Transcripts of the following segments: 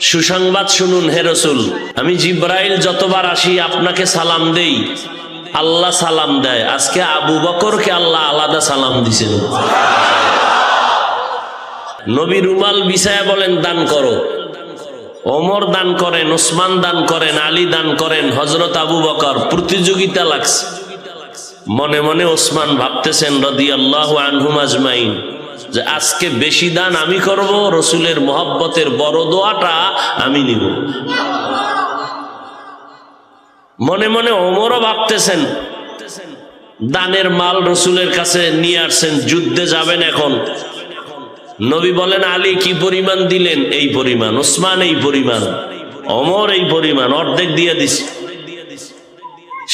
সুসংবাদ শুনুন হে রাসূল, আমি জিব্রাইল যতবার আসি আপনাকে সালাম দেই, আল্লাহ সালাম দেয়। আজকে আবু বকরকে আল্লাহ আলাদা সালাম দিয়েছেন। নবী রুমাল বিছায়া বলেন দান করো, ওমর দান করেন, ওসমান দান করেন, আলী দান করেন, হযরত আবু বকর। প্রতিযোগিতা লাগছে। মনে মনে ওসমান ভাবতেছেন রাদিয়াল্লাহু আনহুম আজমাইন যে আজকে বেশি দান আমি করব, রসুলের মহব্বতের বড় দোয়াটা আমি নিব। মনে মনে ওমরও ভাবতেছেন দানের মাল রসুলের কাছে নিয়ে আসছেন, যুদ্ধে যাবেন এখন। নবী বলেন আলী কি পরিমাণ দিলেন? এই পরিমাণ। ওসমান এই পরিমাণ, ওমর এই পরিমাণ, অর্ধেক দিয়ে দিছে।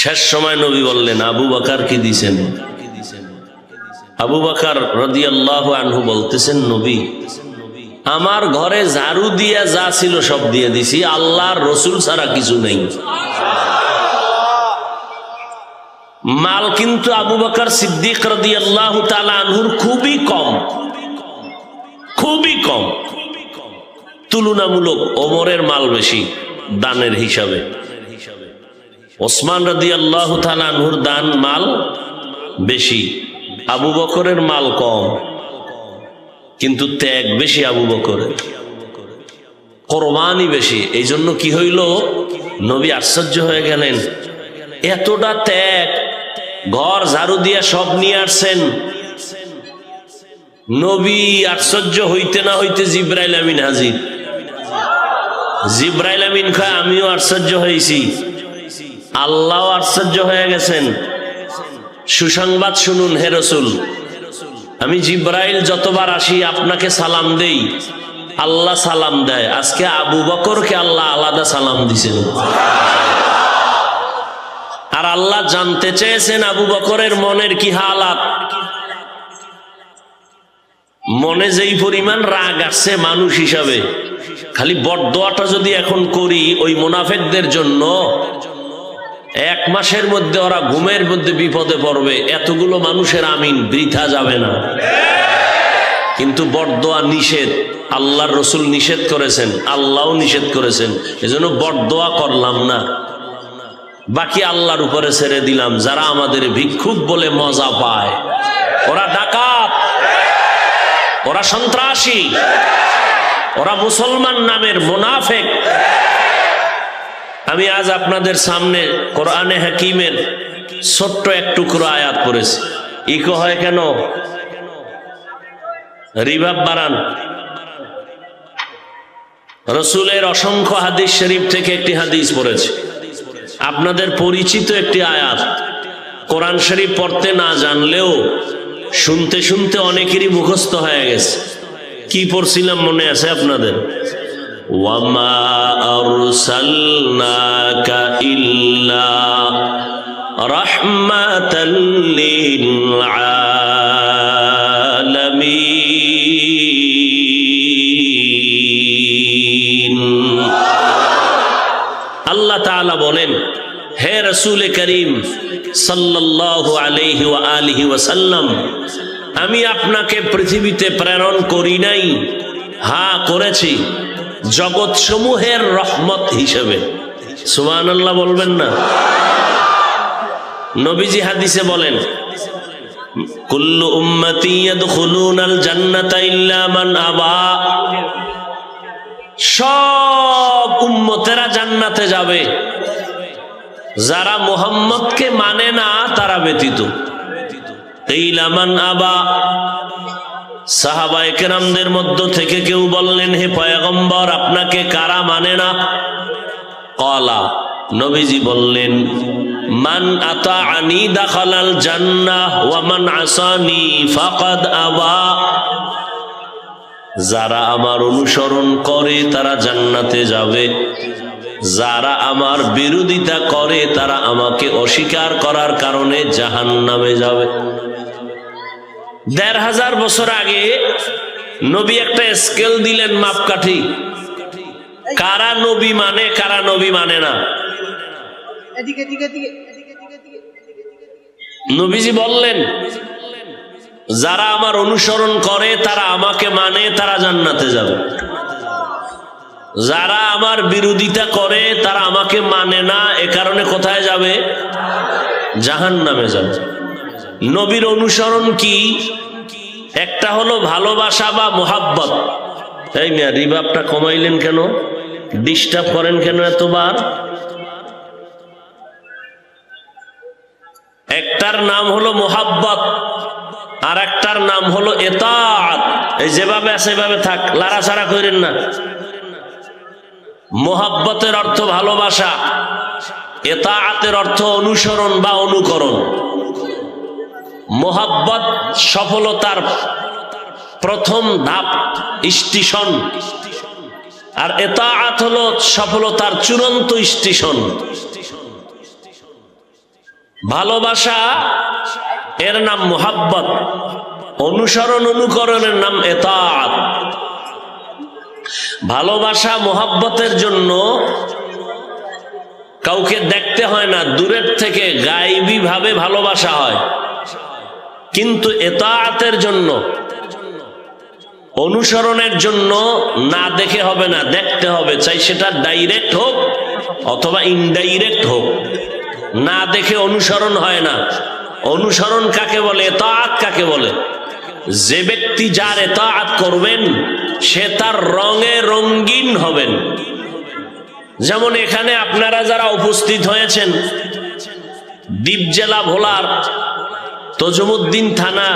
শেষ সময় নবী বললেন আবু বকর কি দিছেন? আবু বকর রাদিয়াল্লাহু আনহু বলতেছেন নবী আমার ঘরে ঝাড়ু দিয়া যা ছিল সব দিয়ে দিছি, আল্লাহর রসুল ছাড়া কিছু নেই। মাল কিন্তু আবু বকর সিদ্দিক রাদিয়াল্লাহু তাআলা আনহুর খুবই কম, খুবই কম। তুলনামূলক ওমরের মাল বেশি দানের হিসাবে। ওসমান রাদিয়াল্লাহু তাআলা আনহুর দান মাল বেশি, আবু বকরের মাল কম, কিন্তু ত্যাগ বেশি আবু বকরের, কোরবানি বেশি। এই জন্য কি হইল, নবী আশ্চর্য হয়ে গেলেন, এতটা ত্যাগ, ঘর ঝাড়ু দিয়া সব নিয়ে আসছেন। নবী আশ্চর্য হইতে না হইতে জিব্রাইল আমিন হাজির। জিব্রাইল আমিন কয় আমিও আশ্চর্য হয়েছি, আল্লাহ আশ্চর্য হয়ে গেছেন। সুসংবাদ শুনুন হে রাসূল, আমি জিব্রাইল যতবার আসি আপনাকে সালাম দেই, আল্লাহ সালাম দেয়। আজকে আবু বকরকে আল্লাহ আলাদা সালাম দিয়েছেন। আর আল্লাহ জানতে চেয়েছেন আবু বকরের মনের কি হালাত। মনে যেই পরিমাণ রাগ আসছে মানুষ হিসাবে, খালি বদদোয়াটা যদি এখন করি ওই মুনাফিকদের জন্য, 1 মাসের মধ্যে ওরা ঘুমের মধ্যে বিপদে পড়বে। এতগুলো মানুষের আমিন বৃথা যাবে না। কিন্তু বদদোয়া নিষেধ, আল্লাহর রসুল নিষেধ করেছেন, আল্লাহও নিষেধ করেছেন। এজন্য বদদোয়া করলাম না, বাকি আল্লাহর উপরে ছেড়ে দিলাম। যারা আমাদের ভিক্ষুক বলে মজা পায়, ওরা ডাকাত, ওরা সন্ত্রাসী, ওরা মুসলমান নামের মুনাফিক। আমি আজ আপনাদের সামনে কোরআনে হাকিমের ছোট্ট এক টুকরো আয়াত পড়েছি। ইকো হয় কেন? রিভাব বাড়ান। রসুলের অসংখ্য হাদিস শরীফ থেকে একটি হাদিস পড়েছি। আপনাদের পরিচিত একটি আয়াত, কোরআন শরীফ পড়তে না জানলেও শুনতে শুনতে অনেকেরই মুখস্থ হয়ে গেছে। কি পড়ছিলাম মনে আছে আপনাদের? ওয়ামা আরসালনাকা ইল্লা রাহমাতাল লিল আলামিন। আল্লাহ তাআলা বলেন, হে রাসূল করিম সাল্লাল্লাহু আলাইহি ওয়া আলিহি ওয়াসাল্লাম, আমি আপনাকে পৃথিবীতে প্রেরণ করি নাই, হ্যাঁ করেছি জগৎ সমূহের রহমত হিসেবে। সুবহানাল্লাহ বলবেন না? নবীজি হাদিসে বলেন, কুল্লু উম্মতি ইয়াদখুলুনাল জান্নাতা ইল্লা মান আবা। সব উম্মতেরা জান্নাতে যাবে, যারা মুহাম্মদকে মানে না তারা ব্যতীত। কিলা মান আবা। সাহাবায়ে কেরামদের মধ্য থেকে কেউ বললেন, হে পয়গম্বর আপনাকে কারা মানে না? ক্বালা, নবীজি বললেন, মান আতাআনি দাখালাল জান্নাহ ওয়া মান আসানি ফাকাদ আবা। যারা আমার অনুসরণ করে তারা জান্নাতে যাবে, যারা আমার বিরোধিতা করে তারা আমাকে অস্বীকার করার কারণে জাহান্নামে যাবে। ১৫০০ বছর আগে নবী একটা স্কেল দিলেন, মাপকাঠি, কারা নবী মানে কারা নবী মানে না। নবীজি বললেন, যারা আমার অনুসরণ করে তারা আমাকে মানে, তারা জান্নাতে যাবে। যারা আমার বিরোধিতা করে তারা আমাকে মানে না, এ কারণে কোথায় যাবে? জাহান্নামে যাবে। নবীর অনুসরণ কি? একটা হলো ভালোবাসা বা মোহাব্বত। এই মিয়া রিভাবটা কমাইলেন কেন? ডিস্টার্ব করেন কেন এতবার? একটার নাম হলো মোহাব্বত, আর একটার নাম হলো ইতাআত। এই যেভাবে আছে সেভাবে থাক, লাড়াচাড়া করেন না। মোহাব্বতের অর্থ ভালোবাসা, ইতাআতের অর্থ অনুসরণ বা অনুকরণ। মোহাব্বত সফলতার প্রথম ধাপ, স্টেশন, আর ইতাআত হলো সফলতার চূড়ান্ত স্টেশন। ভালোবাসা এর নাম মোহাব্বত, অনুসরণ অনুকরণের নাম ইতাআত। ভালোবাসা মোহাব্বতের জন্য কাউকে দেখতে হয় না, দূরের থেকে গায়েবী ভাবে ভালোবাসা হয়। কিন্তু ইতাআতের জন্য, অনুসরণের জন্য না দেখে হবে না, দেখতে হবে, চাই সেটা ডাইরেক্ট হোক অথবা ইনডাইরেক্ট হোক। না দেখে অনুসরণ হয় না। অনুসরণ কাকে বলে? ইতাআত কাকে বলে? যে ব্যক্তি যার ইতাআত করবেন সে তার রঙে রঙিন হবেন। যেমন এখানে আপনারা যারা উপস্থিত হয়েছেন, দ্বীপ জেলা ভোলার তজুমুদ্দিন থানা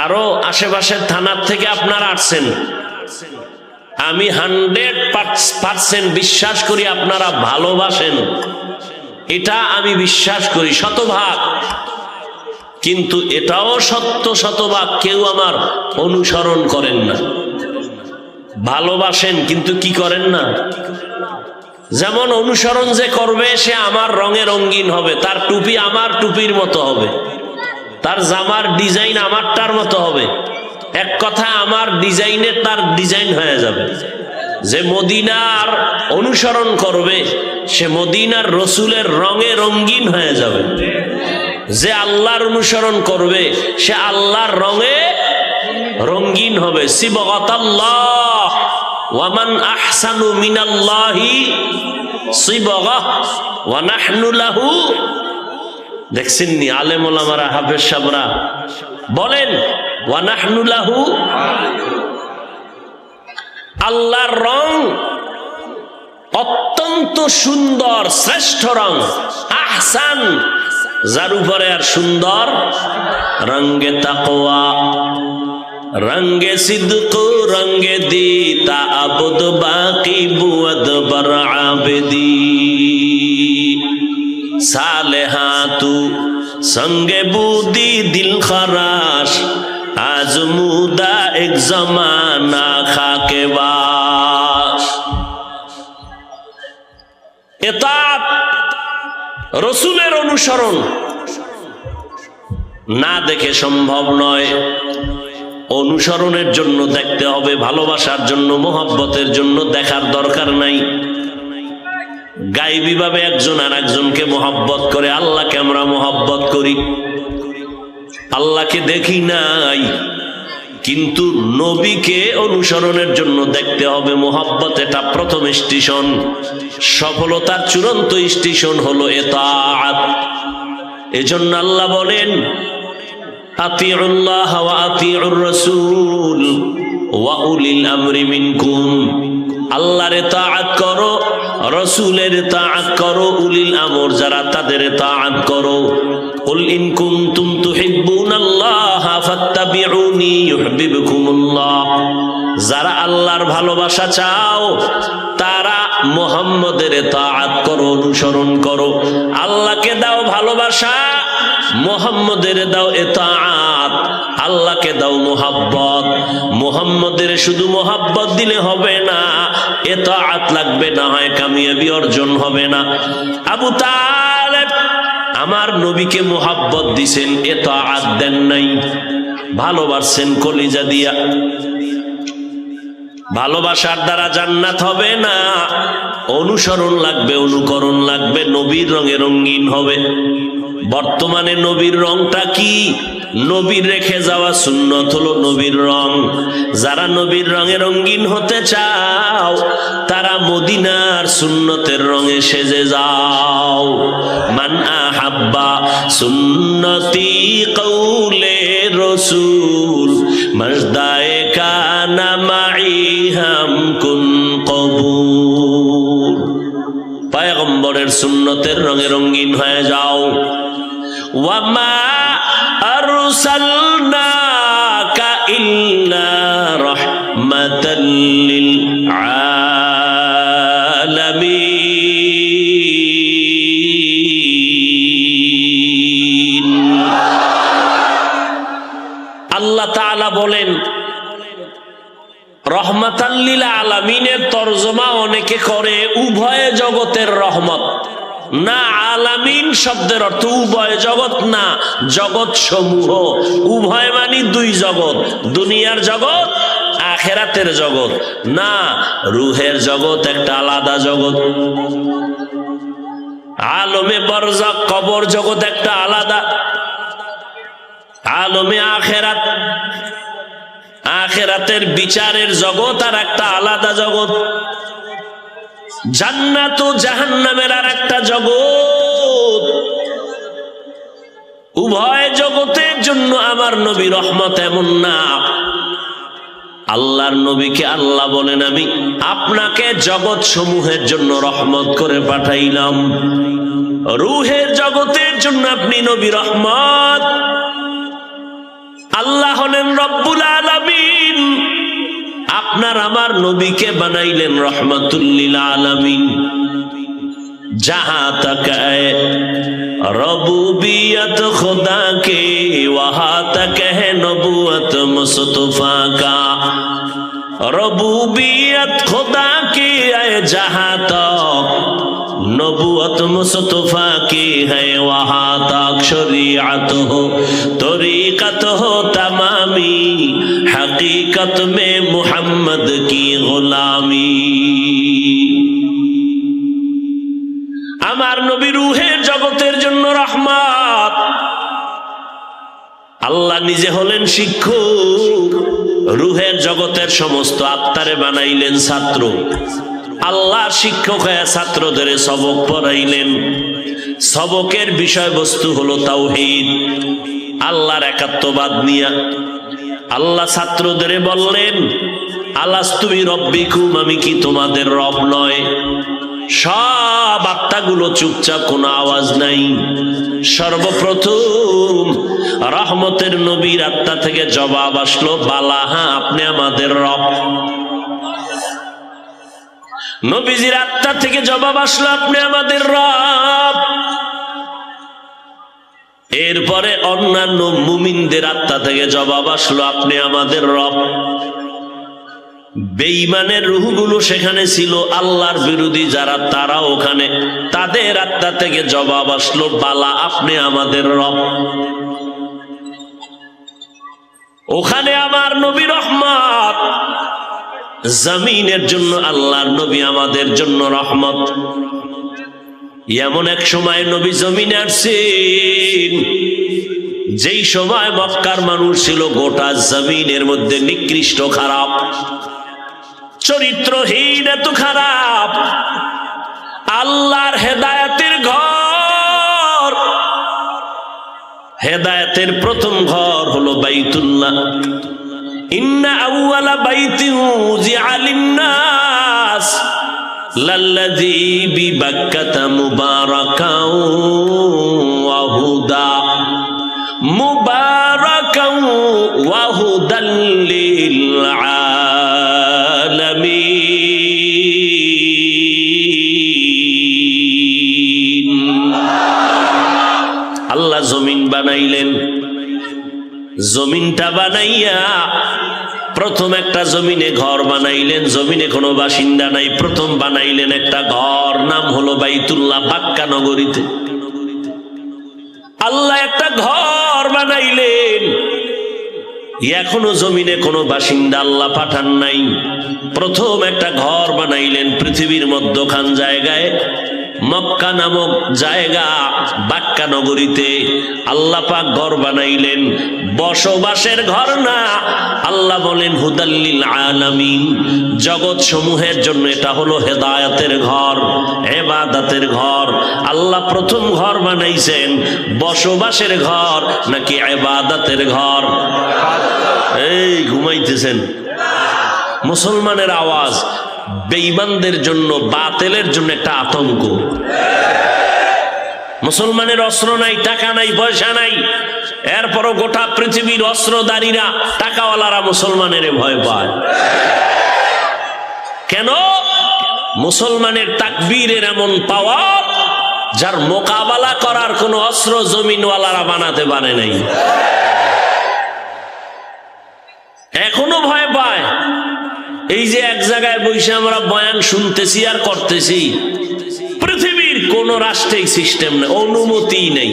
আরো আশেপাশের থানার থেকে আপনারা আসছেন, আমি 100% বিশ্বাস করি আপনারা ভালোবাসেন, এটা আমি বিশ্বাস করি শতভাগ। কিন্তু এটাও সত্য শতভাগ, কেউ আমার অনুসরণ করেন না। ভালোবাসেন কিন্তু কি করেন না। যেমন অনুসরণ যে করবে সে আমার রঙে রঙিন হবে, তার টুপি আমার টুপির মতো হবে, তার জামার ডিজাইন আমারটার মতো হবে। এক কথা, আমার ডিজাইনে তার ডিজাইন হয়ে যাবে। যে মদিনার অনুসরণ করবে সে মদিনার রসুলের রঙে রঙিন হয়ে যাবে। যে আল্লাহর অনুসরণ করবে সে আল্লাহর রঙে রঙিন হবে। সিবগাতাল্লাহ ওয়া মান আহসানু মিনাল্লাহি সিবগাহ ওয়া নাহনু লাহু। দেখছেন নি আলেম ওলামারা, হাফেজ সাহেবরা বলেন ওয়া নাহনু লাহু। আল্লাহর রং অত্যন্ত সুন্দর, শ্রেষ্ঠ রং, আহসান, যার উপরে আর সুন্দর। রঙ্গে তাকওয়া, রঙ্গে সিদক, রঙ্গে দিতা আবদ বাকি বুয়দ বর আবেদি। সালেহাতু সঙ্গে বুদি দিল খরাশ, আজমুদা এক জমানা খাকে বাস। ইতাআত রসুলের অনুসরণ না দেখে সম্ভব নয়। অনুসরণের জন্য দেখতে হবে, ভালোবাসার জন্য, মোহাব্বতের জন্য দেখার দরকার নাই। গায়বী ভাবে একজন আর একজনকে মোহাব্বত করে, আল্লাহকে আমরা মোহাব্বত করি, আল্লাহকে দেখি নাই। কিন্তু নবীকে অনুসরণের জন্য দেখতে হবে মোহাব্বত, এটা প্রথম স্টেশন। সফলতার চূড়ান্ত স্টেশন হলো ইতাআত। এজন্য আল্লাহ বলেন আতিউল্লাহ ওয়া আতিউর রাসূল ওয়া উলিল আমরি মিনকুম। আল্লাহর ইতাআত করো, রাসূলের ইতাআত করো, উলিল আমর যারা তাদের ইতাআত করো। কুল ইন কুনতুম তুহিব্বুনাল্লাহ ফাত্তাবিউনি ইউহিব্বুকুমুল্লাহ। যারা আল্লাহর ভালোবাসা চাও তারা মুহাম্মদের ইতাআত করো, অনুসরণ করো। আল্লাহকে দাও ভালোবাসা, মুহাম্মদের দাও ইতাআত। আল্লাহকে দাও মুহাব্বত। মুহাম্মদের শুধু মুহাব্বত দিলে হবে না, ইতাআত লাগবে, না হয় কামিয়াবি অর্জন হবে না। আবু তালেব আমার নবীকে মুহাব্বত দিছেন, ইতাআত দেন নাই, ভালোবাসছেন কলিজা দিয়া। ভালোবাসার দ্বারা জান্নাত হবে না, অনুসরণ লাগবে, অনুকরণ লাগবে, নবীর রঙে রঙিন হবে। বর্তমানে নবীর রংটা কি? নবীর রেখে যাওয়া সুন্নত হলো নবীর রং। যারা নবীর রঙে রঙিন হতে চাও তারা মদিনার সুন্নতের রঙে সেজে যাও। মান আহাব্বা সুন্নতি কৌলে রসুল মজদায়ে কানা মাই হাম কুন কবুল। পয়গম্বরের সুন্নতের রঙে রঙিন হয়ে যাও। ওয়ামা আরসালনাকা ইল্লা রাহমাতাল লিল আলামিন। আল্লাহ তাআলা বলেন রহমাতাল লিল আলামিনের তরজমা অনেকে করে উভয় জগতের রহমত না। আলামিন শব্দের অর্থ উভয় জগৎ না, জগৎ সমূহ। উভয় মানে দুই জগৎ, দুনিয়ার জগৎ আখিরাতের জগৎ না। রুহের জগৎ একটা আলাদা জগৎ, আলমে বরজাক কবর জগৎ একটা আলাদা, আলমে আখিরাত আখিরাতের বিচারের জগৎ আর একটা আলাদা জগৎ, জান্নাত ও জাহান্নামের আর একটা জগৎ। উভয় জগতের জন্য আমার নবী রহমত এমন না। আল্লাহর নবীকে আল্লাহ বলেন আমি আপনাকে জগৎ সমূহের জন্য রহমত করে পাঠাইলাম। রুহের জগতের জন্য আপনি নবী রহমত। আল্লাহ হলেন রব্বুল আলামিন, আপনার আমার নবীকে বানাইলেন রহমাতুল লিল আলামিন। जहां तक है रबूबियत खुदा के वहां तक है नबूवत मुस्तफा का। रबूबियत खुदा की है जहां तक नबूवत मुस्तफा की है वहां तक शरीयत हो तरीकत हो तमामी हकीकत में मुहम्मद की गुलामी। আমার নবী রুহের জগতের জন্য রহমত। আল্লাহ নিজে হলেন শিক্ষক, রুহের জগতের সমস্ত আত্মারে বানাইলেন ছাত্র। আল্লাহ শিক্ষক হয়ে ছাত্রদের সবক পড়াইলেন। সবকের বিষয়বস্তু হলো তাওহীদ, আল্লাহর একাত্মবাদ নিয়া। আল্লাহ ছাত্রদের বললেন আলাস্তু বিরব্বিকুম, আমি কি তোমাদের রব নয়? সব আত্মাগুলো চুপচাপ, কোনো আওয়াজ নাই। সর্বপ্রথম রহমতের নবীর আত্মা থেকে জবাব আসলো বালা, হ্যাঁ আপনি আমাদের রব। নবীজির আত্মা থেকে জবাব আসলো আপনি আমাদের রব। এরপরে অন্যান্য মুমিনদের আত্মা থেকে জবাব আসলো আপনি আমাদের রব। বেঈমানের রূহগুলো সেখানে ছিল, আল্লাহর বিরোধী যারা তারা ওখানে, তাদের আত্মা থেকে জবাব আসলো বালা আপনি আমাদের রব। ওখানে আমার নবী রহমত, জমিনের জন্য আল্লাহর নবী আমাদের জন্য রহমত। এমন এক সময় নবী জমিনে আসছেন যেই সময় মক্কার মানুষ ছিল গোটা জমিনের মধ্যে নিকৃষ্ট, খারাপ, চরিত্রহীন, এত খারাপ। আল্লাহর হেদায়েতের ঘর, হেদায়েতের প্রথম ঘর হলো বাইতুল্লাহ। ইন্না আউওয়ালা বাইতিন উযিআ লিন-নাস লাল্লাযী বিবাক্কাতা মুবারাকাও ওয়া হুদা মুবারাকাও ওয়া হুদাল লিল আলামিন। আল্লাহ জমিন বানাইলেন। জমিনটা বানাইয়া প্রথম একটা জমিনে ঘর বানাইলেন। জমিনে কোনো বাসিন্দা নাই, প্রথম বানাইলেন একটা ঘর, নাম হলো বাইতুল্লাহ, বাক্কা নগরীতে। আল্লাহ একটা ঘর বানাইলেন। এখনো জমিনে কোনো বাসিন্দা আল্লাহ পাঠান নাই। প্রথম একটা ঘর বানাইলেন পৃথিবীর মধ্যখান জায়গায়, মক্কা নামক জায়গা বাক্কা নগরীতে আল্লাহ পাক ঘর বানাইলেন, বসবাসের ঘর না। আল্লাহ বলেন হুদাল্লিল আলামিন, জগৎ সমূহের জন্য এটা হলো হেদায়েতের ঘর, ইবাদতের ঘর। আল্লাহ প্রথম ঘর বানাইছেন বসবাসের ঘর নাকি ইবাদতের ঘর? এই ঘুমাইতেছেন। মুসলমানের আওয়াজ বেঈমানদের জন্য, বাতিলের জন্য একটা আতঙ্ক। মুসলমানের অস্ত্র নাই, টাকা নাই, পয়সা নাই, এরপরও গোটা পৃথিবীর অস্ত্রধারীরা, টাকাওয়ালারা মুসলমানের ভয় পায়। কেন? মুসলমানের তাকবীরের এমন পাওয়ার যার মোকাবেলা করার কোন অস্ত্র জমিনওয়ালারা বানাতে পারে নাই। এখনো ভয় পায়। এই যে এক জায়গায় বসে আমরা বয়ান শুনতেছি আর করতেছি, পৃথিবীর কোন রাষ্ট্রেই সিস্টেম নেই, অনুমতি নেই।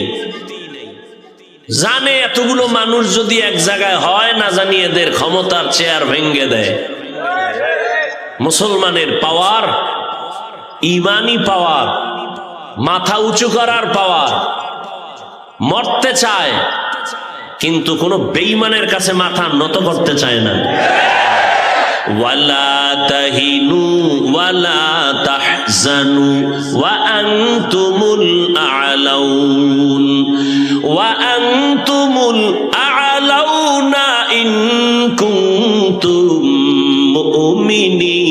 জানে এতগুলো মানুষ যদি এক জায়গায় হয়, না জানি এদের ক্ষমতার চেয়ার ভেঙ্গে দেয়। মুসলমানের পাওয়ার, ইমানি পাওয়ার, মাথা উঁচু করার পাওয়ার। মরতে চায় কিন্তু কোন বেঈমানের কাছে মাথা নত করতে চায় না। ওয়ালা তাহিনু ওয়ালা তাহজানু ওয়া আনতুমুল আ'লাউন ওয়া আনতুমুল আ'লাউনা ইন কুনতুম মুমিনিন।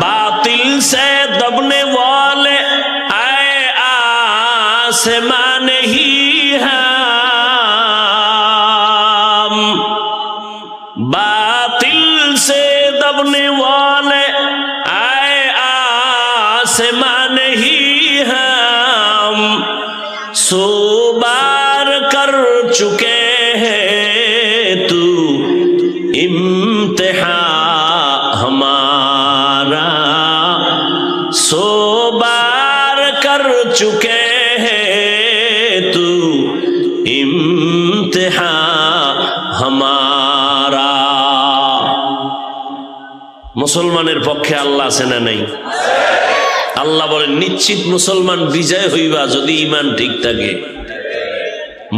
बातिल से दबने वाले आए आसमान ही हम, बातिल से दबने वाले आए आसमान ही हम, सो बार कर चुके हैं तू इम्तिहान हमारा, सो बार कर चुके हैं तू इम्तिहान हमारा। মুসলমানের পক্ষে আল্লাহ আছে না নাই? আল্লাহ বলেন নিশ্চিত মুসলমান বিজয় হইবা যদি ঈমান ঠিক থাকে,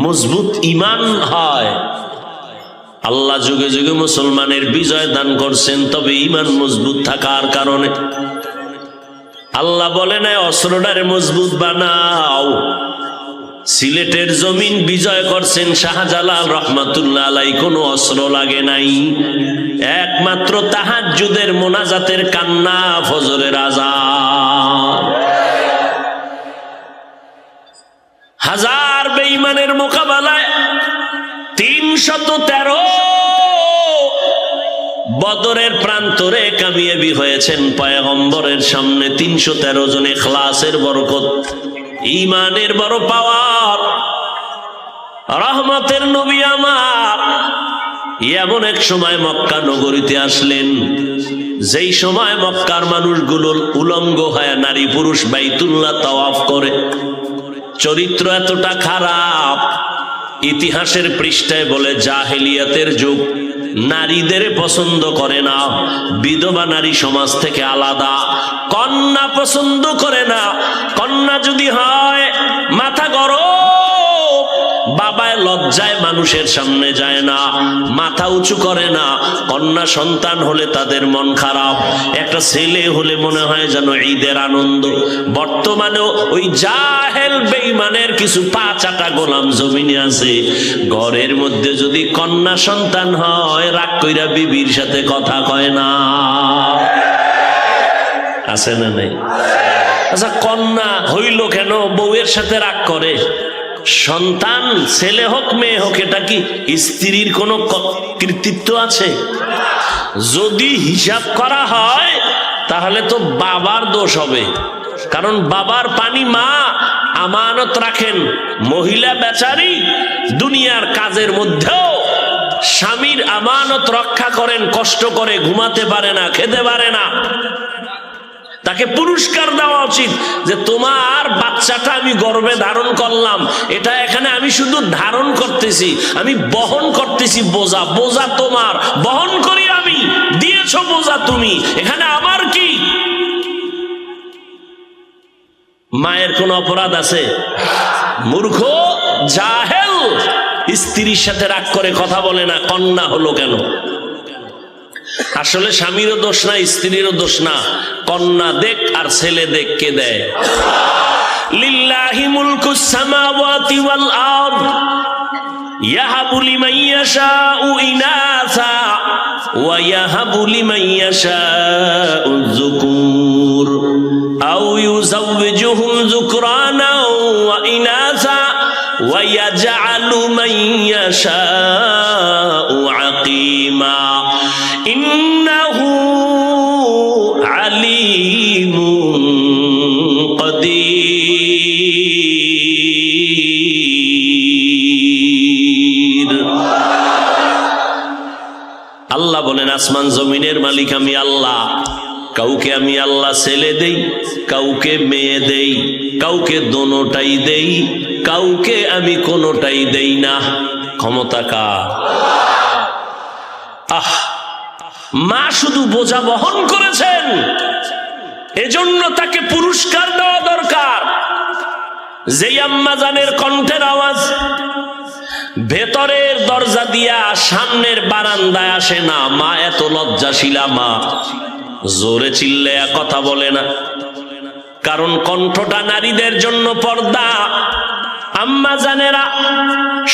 মজবুত ঈমান হয়। আল্লাহ যুগে যুগে মুসলমানের বিজয় দান করছেন, তবে ঈমান মজবুত থাকার কারণে। আল্লাহ বলে না অস্ত্রটারে মজবুত বানাও। সিলেটের জমিন বিজয় করছেন শাহজালাল রহমাতুল্লাহ আলাইহি, কোনো অস্ত্র লাগে নাই, একমাত্র তাহাজ্জুদের মোনাজাতের কান্না, ফজরের আযান। হাজার বেঈমানের মোকাবেলায় 313 বদরের প্রান্তরে কামিয়াবি হয়েছেন পয়গম্বরের সামনে। 313 জন ইখলাসের বরকত, ঈমানের বড় পাওয়ার। রহমতের নবী আমার এমন এক সময় মক্কা নগরীতে আসলেন, যেই সময় মক্কার মানুষগুলো উলঙ্গ হয়ে নারী পুরুষ বাইতুল্লাহ তাওয়াফ করে। চরিত্র এতটা খারাপ, ইতিহাসের পৃষ্ঠায় বলে জাহেলিয়াতের যুগ, নারীদের পছন্দ করে না, বিধবা নারী সমাজ থেকে আলাদা, কন্যা পছন্দ করে না। কন্যা যদি হয় মাথা গরম, বাবায় লজ্জায় মানুষের সামনে যায় না, মাথা উঁচু করে না। কন্যা সন্তান হলে তাদের মন খারাপ, একটা ছেলে হলে মনে হয় যেন ঈদের আনন্দ। বর্তমানেও ওই জাহেল বেঈমানের কিছু পাঁচাটা গোলাম জমিনে আছে, ঘরের মধ্যে যদি কন্যা সন্তান হয় রাগ কইরা বিবির সাথে কথা কয় না। আছে না নাই? আচ্ছা, কন্যা হইল কেন বউয়ের সাথে রাগ করে? সন্তান ছেলে হোক মেয়ে হোক, এটা কি স্ত্রীর কোনো কৃতিত্ব আছে? যদি হিসাব করা হয় তাহলে তো বাবার দোষ হবে, কারণ বাবার পানি মা আমানত রাখেন। মহিলা বেচারি দুনিয়ার কাজের মধ্যেও স্বামীর আমানত রক্ষা করেন, কষ্ট করে, ঘুমাতে পারে না, খেতে পারে না। তাকে পুরস্কার দেওয়া উচিত যে তোমার বাচ্চাটা আমি গর্ভে ধারণ করলাম, এটা এখানে আমি শুধু ধারণ করতেছি, আমি বহন করতেছি বোঝা, বোঝা তোমার, বহন করি আমি, দিয়েছো বোঝা তুমি, এখানে আমার কি? মায়ের কোন অপরাধ আছে? মূর্খ জাহেল স্ত্রীর সাথে রাগ করে কথা বলে না, কন্যা হলো কেন? আসলে স্বামীরও দোষ না, স্ত্রীরও দোষ না, কন্যা দেখ আর ছেলে দেখ, কে দেয়? লিল্লাহি মুলকুস সামাওয়াতি ওয়াল আরদ ইয়াহাবু লিমান ইয়াশাউ ইনাসা ওয়া ইয়াহাবু লিমান ইয়াশাউ যুকুর আও ইউযাওবিজুহুম যুকরানা ওয়া ইনাসা ওয়া ইয়াজআলু মান ইয়াশাউ আকিমা ইন্নাহু আলিমুন কাদির। আল্লাহ বলেন, আসমান জমিনের মালিক আমি আল্লাহ। কাউকে আমি আল্লাহ ছেলে দেই, কাউকে মেয়ে দেই, কাউকে দোনোটাই দেই, কাউকে আমি কোনোটাই দেই না। ক্ষমতা কার? আহ, মা শুধু বোঝা বহন করেছেন, এজন্য তাকে পুরস্কার দেওয়া দরকার। যেই আম্মা জানের কণ্ঠের আওয়াজ ভেতরের দরজা দিয়া সামনের বারান্দায় আসে না, মা এত লজ্জাশীলা মা, জোরে চিল্লায়া কথা বলে না, কারণ কণ্ঠটা নারীদের জন্য পর্দা। আম্মা জানেরা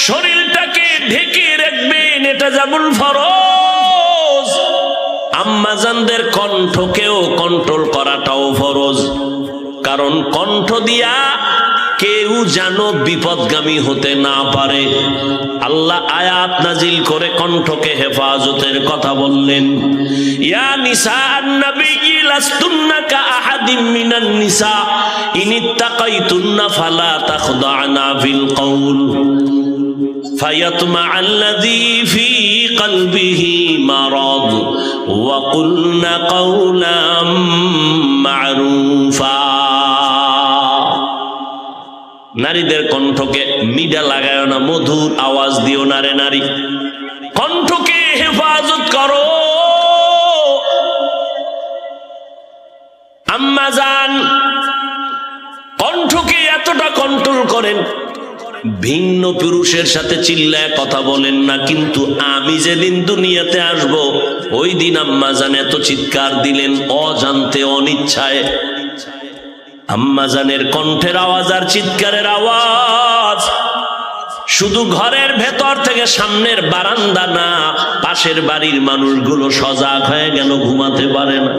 শরীরটাকে ঢেকে রাখবেন, এটা যেমন ফরজ, আম্মা জানদের কণ্ঠকেও কন্ট্রোল করাটাও ফরজ, কারণ কণ্ঠ দিয়া কেউ যেন বিপদগামী হতে না পারে। আল্লাহ আয়াত নাজিল করে কণ্ঠকে হেফাজতের কথা বললেন। ইয়া নিসাআন নবিয়্যি লাস্তুন্না কাআহাদিম মিনান নিসা ইনিত্তাকাইতুন্না ফালা তাখদা'না বিল কওল ফায়াতমা আল্লাযী ফী কলবিহি মারাদ ওয়া কুলনা কাওলাম মা'রুফা। নারীদের কণ্ঠকে মিডা লাগায় না, মধুর আওয়াজ দিও না রে নারী, কণ্ঠকে হেফাজত করো। আম্মা জান কণ্ঠকে এতটা কন্ট্রোল করেন, ভিন্ন পুরুষের সাথে চিল্লায় কথা বলেন না, কিন্তু আমি যেদিন দুনিয়াতে আসব ওই দিন আম্মা জান এত চিৎকার দিলেন অজান্তে অনিচ্ছায়। আম্মা জানের কণ্ঠের আওয়াজ আর চিৎকারের আওয়াজ শুধু ঘরের ভেতর থেকে সামনের বারান্দা না, পাশের বাড়ির মানুষগুলো সজাগ হয়ে গেল, ঘুমাতে পারে না।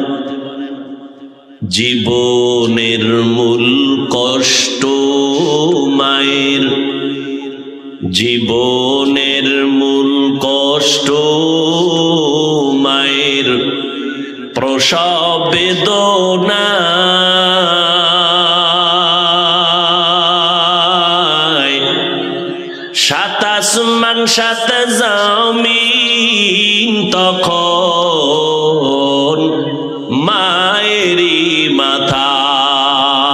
জীবনের মূল কষ্ট মায়ের, জীবনের মূল কষ্ট মায়ের, প্রসব বেদনা সাত আসমান সাত জমিন তখন মায়েরই মাথায়।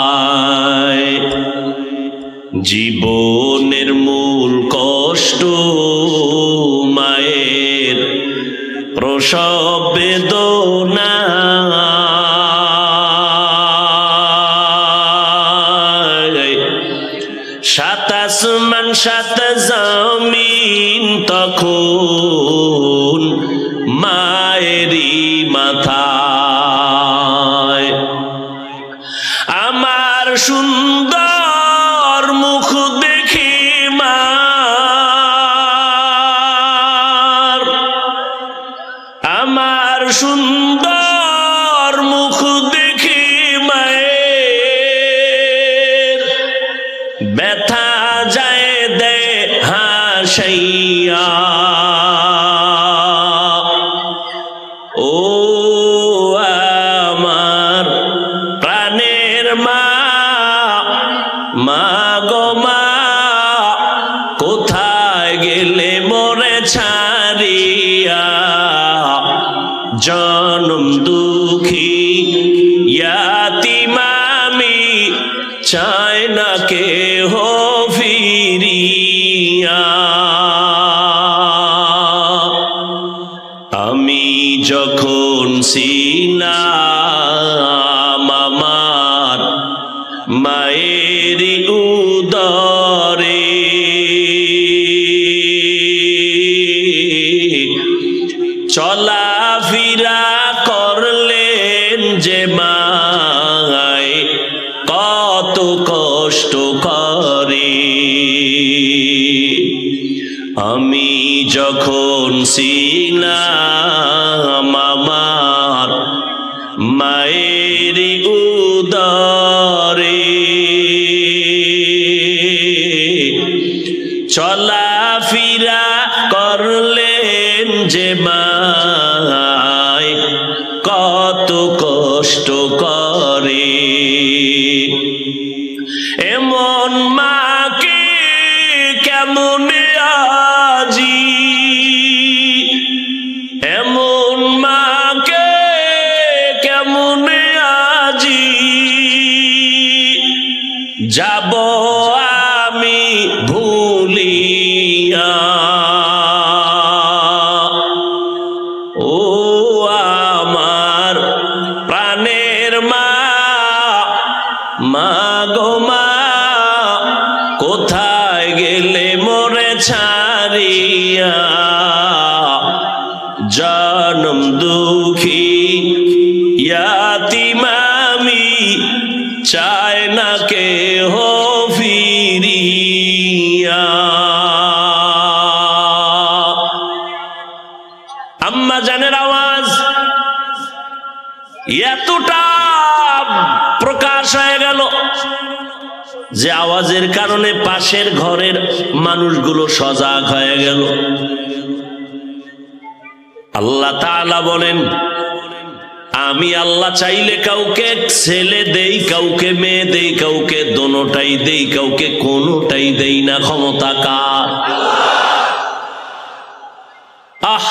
জীবনের মূল কষ্ট মায়ের, প্রসব বেদনা সাত আসমান সাত জমিন তখন মায়েরই মাথায়। আমার সুন্দর মুখ দেখে মা, আমার সুন্দর মুখ দেখে মায়ের ব্যথা যায় দে হাসাইয়া। ও আমার প্রাণের মা, মা গো মা, কোথায় গেলে মোরে ছাড়িয়া? জনম দুঃখী ইয়াতীম আমি, চায় না কেহ ফিরিয়া। আমি যখন ছিলাম আমার মায়ের উদরে, চলাফেরা করলেন যে মায় কত কষ্ট করে। আমি যখন ছিলাম আমার মায়ের উদরে, চলাফেরা করলেন যে মায় কত কষ্ট করে। এমন মাকে কেমন আজি, এমন মাকে কেমন আজি যাব আমি ভুলিয়া। ও আমার প্রাণের মা, মা গো মা, কোথায় গেলে মোরে ছাড়িয়া। জনম দুঃখী ইয়াতীম আমি, চায় না কেহ ফিরিয়া। আম্মা জানের আওয়াজ এতটা প্রকাশ হয়ে গেল যে আওয়াজের কারণে পাশের ঘরের মানুষগুলো সজাগ হয়ে গেল। আল্লাহ তাআলা বলেন, আমি আল্লাহ চাইলে কাউকে ছেলে দেই, কাউকে মেয়ে দেই, কাউকে দোনোটাই দেই, কাউকে কোনোটাই দেই না। ক্ষমতা কার? আহ,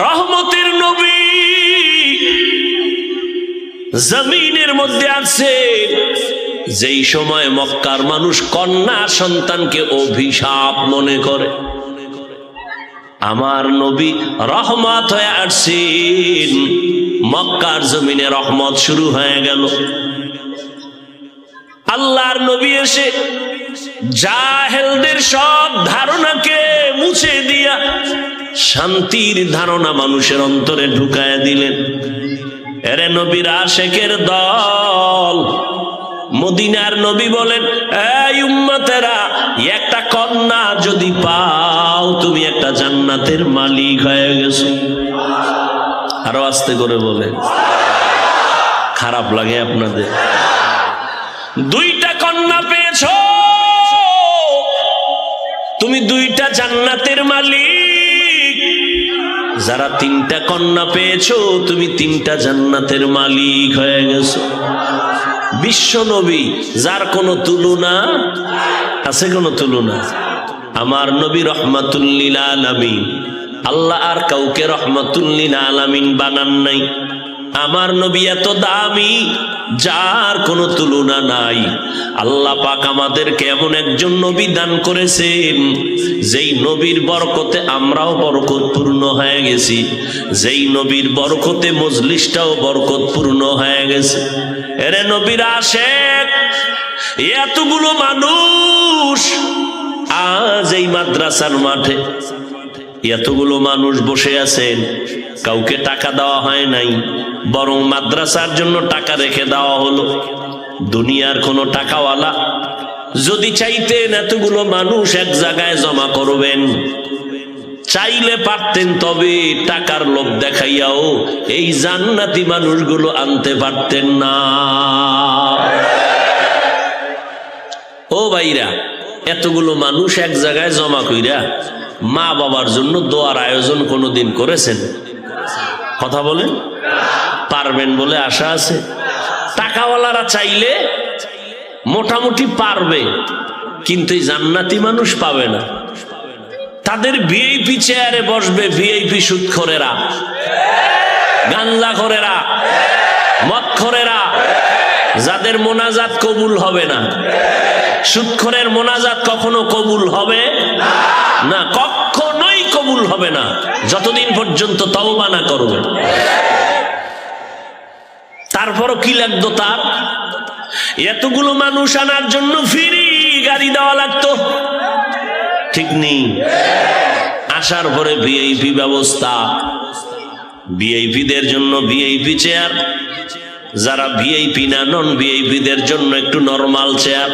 রহমতের নবী জমিনের মধ্যে আছে যেই সময় মক্কার মানুষ কন্যা সন্তানকে অভিশাপ মনে করে। আমার নবী রহমত হয়ে আসছেন, মক্কার জমিনে রহমত শুরু হয়ে গেল। আল্লাহর নবী এসে জাহেলদের সব ধারণাকে মুছে দিয়া শান্তির ধারণা মানুষের অন্তরে ঢুকায় দিলেন। এরে নবীর আশেকের দল, মদিনার নবী বলেন, এই উম্মতেরা, একটা কন্যা যদি পাও তুমি একটা জান্নাতের মালিক হয়ে গেছো। আরো আস্তে করে বলেন, খারাপ লাগে আপনাদের? দুইটা কন্যা পেয়েছো, তুমি দুইটা জান্নাতের মালিক। যারা তিনটা কন্যা পেয়েছো, তুমি তিনটা জান্নাতের মালিক হয়ে গেছো। বিশ্ব নবী, যার কোনো তুলনা আছে? কোনো তুলনা? আমার নবী রহমাতুল লিল আলামিন। আল্লাহ আর কাউকে রহমাতুল লিল আলামিন বানান নাই। আমার নবী এত দামি, যার কোনো তুলনা নাই। আল্লাহ পাক আমাদেরকে এমন একজন নবী দান করেছেন, যেই নবীর বরকতে আমরাও বরকতপূর্ণ হয়ে গেছি, যেই নবীর বরকতে মজলিসটাও বরকতপূর্ণ হয়ে গেছে। এরে নবীর আশেক এতগুলো মানুষ আজ এই মাদ্রাসার মাঠে, এতগুলো মানুষ বসে আছেন, কাউকে টাকা দেওয়া হয় নাই, বরং মাদ্রাসার জন্য টাকা রেখে দেওয়া হলো। দুনিয়ার কোন টাকাওয়ালা যদি চাইতেন এতগুলো মানুষ এক জায়গায় জমা করবেন, চাইলে পারতেন, তবে টাকার লোভ দেখাইয়াও এই জান্নাতি মানুষগুলো আনতে পারতেন না। ও ভাইরা, এতগুলো মানুষ এক জায়গায় জমা কইরা মা বাবার জন্য দোয়ার আয়োজন কোনোদিন করেছেন? কথা বলেন, পারবেন বলে আশা আছে? টাকাওয়ালারা চাইলে মোটামুটি পারবে, কিন্তু এই জান্নাতি মানুষ পাবে না। তাদের ভিআইপি চেয়ারে বসবে ভিআইপি সুদখোরেরা, গাঞ্জাখোরেরা, মদখোরেরা, যাদের মোনাজাত কবুল হবে না। সুদখোরের মোনাজাত কখনো কবুল হবে না, কখনোই কবুল কবুল হবে না যতদিন পর্যন্ত তওবা না করবে। তারপরও কি লাগতো তার? এতগুলো মানুষ আনার জন্য ফ্রি গাড়ি দেওয়া লাগতো, ঠিক নেই? আসার পরে ভিআইপি ব্যবস্থা, ভিআইপিদের জন্য ভিআইপি চেয়ার, যারা ভিআইপি না নন ভিআইপিদের জন্য একটু নরমাল চেয়ার,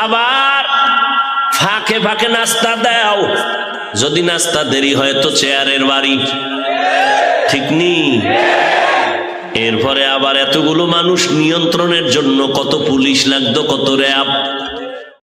আবার ফাঁকে ফাঁকে নাস্তা দাও, যদি নাস্তা দেরি হয় তো চেয়ারের বাড়ি, ঠিক নেই? এরপরে আবার এতগুলো মানুষ নিয়ন্ত্রণের জন্য কত পুলিশ লাগতো, কত র্যাব,